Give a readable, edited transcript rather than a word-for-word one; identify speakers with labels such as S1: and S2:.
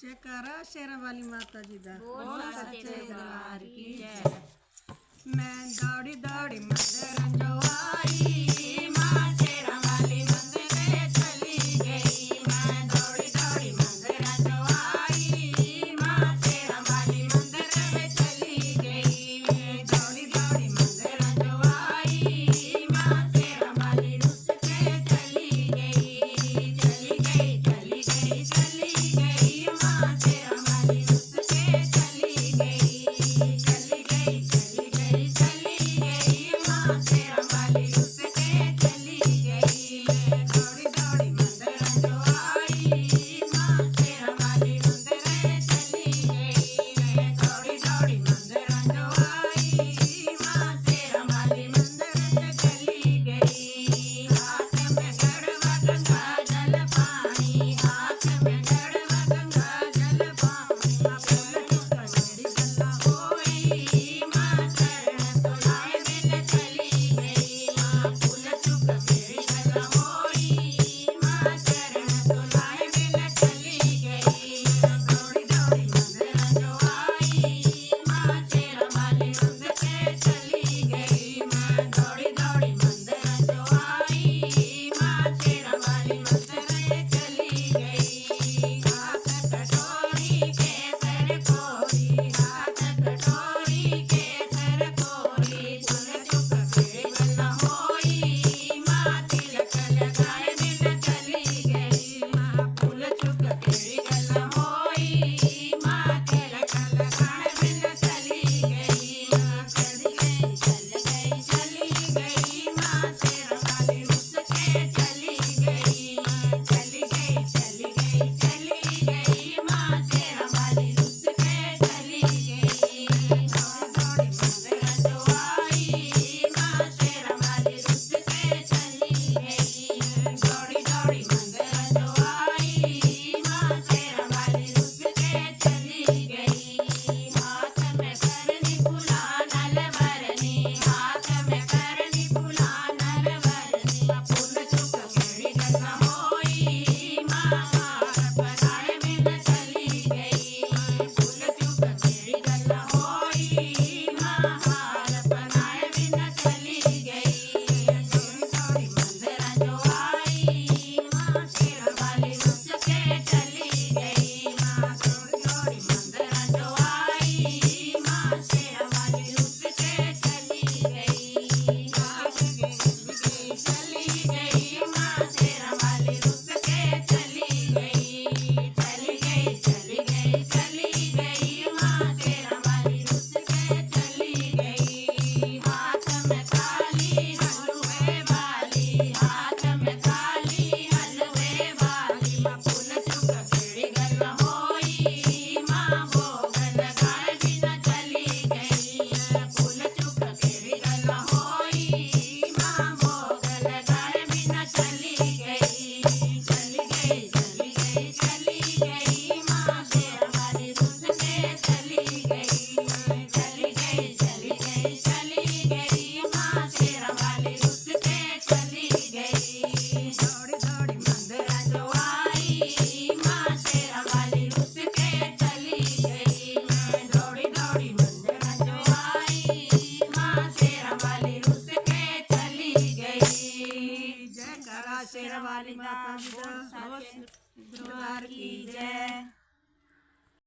S1: जयकारा शेरा वाली माता जी दा
S2: बोल सच्चे दरबार की जय।
S1: मैं दौड़ी दौड़ी मंदिर जो आई
S2: माँ शेरा वाली मंदिर चली गई। मैं दौड़ी दौड़ी मंदिर जो आई। माँ शेरा वाली मंदिर चली गई। मैं दौड़ी दौड़ी मंदिर जो आई। माँ शेरा वाली रुस के चली गई। चली गई चली गई चली गई। माँ शेरा वाली रुस के चली गई। चली गई चली गई चली गई। माँ शेरा वाली रुस के चली गई। मैं दौड़ी दौड़ी मंदिर जो आई। माँ शेरा वाली मंदिर चली गई। मैं दौड़ी दौड़ी मंदिर जो आई। माँ शेरा वाली मंदिर चली गई। हाथ में गड़वा गंगा जल पानी। हाथ में गड़वा गंगा जल पानी। फूल चुक मेरी गल्ला होई। माँ चरण तुलाए बिन चली गई। माँ फूल चुक मेरी गल्ला होई। माँ चरण तुलाए बिन चली गई। दौड़ी दौड़ी मंदिर जो आई। माँ शेरा वाली मंदिर चली गई। मैं दौड़ी दौड़ी मंदिर जो आई। माँ शेरा वाली मंदिर चली गई। हाथ कटोरी केसर कोरी। हाथ कटोरी केसर कोरी। फूल चुक मेरी गल्ला होई। माँ तिलक लगाए बिन चली गई। माँ फूल चुक मेरी गल्ला होई। माँ तिलक लगाए बिन चली गई। माँ चली गई चली गई। माँ शेरा वाली रुस के चली गई। माँ चली गई चली गई। माँ शेरा वाली रुस के चली गई। दौड़ी दौड़ी मंदिर जो आई। माँ शेरा वाली रुस के चली गई। दौड़ी दौड़ी मंदिर जो आई। माँ शेरा वाली रुस के चली गई। हाथ में करनी फूला नल भरनी। हाथ में करनी फूला नल भरनी। फूल चुक मेरी गल्ला होई। माँ हार बनाए बिन चली गई। फूल चुक मेरी गल्ला होई। माँ हार बनाए बिन चली गई। दौड़ी दौड़ी मंदिर जो आई। माँ शेरा वाली रुस के चली गई। माँ दौड़ी दौड़ी मंदिर जो आई। माँ शेरा वाली रुस के चली गई। चली गई। माँ शेरा वाली रुस के चली गई। चली गई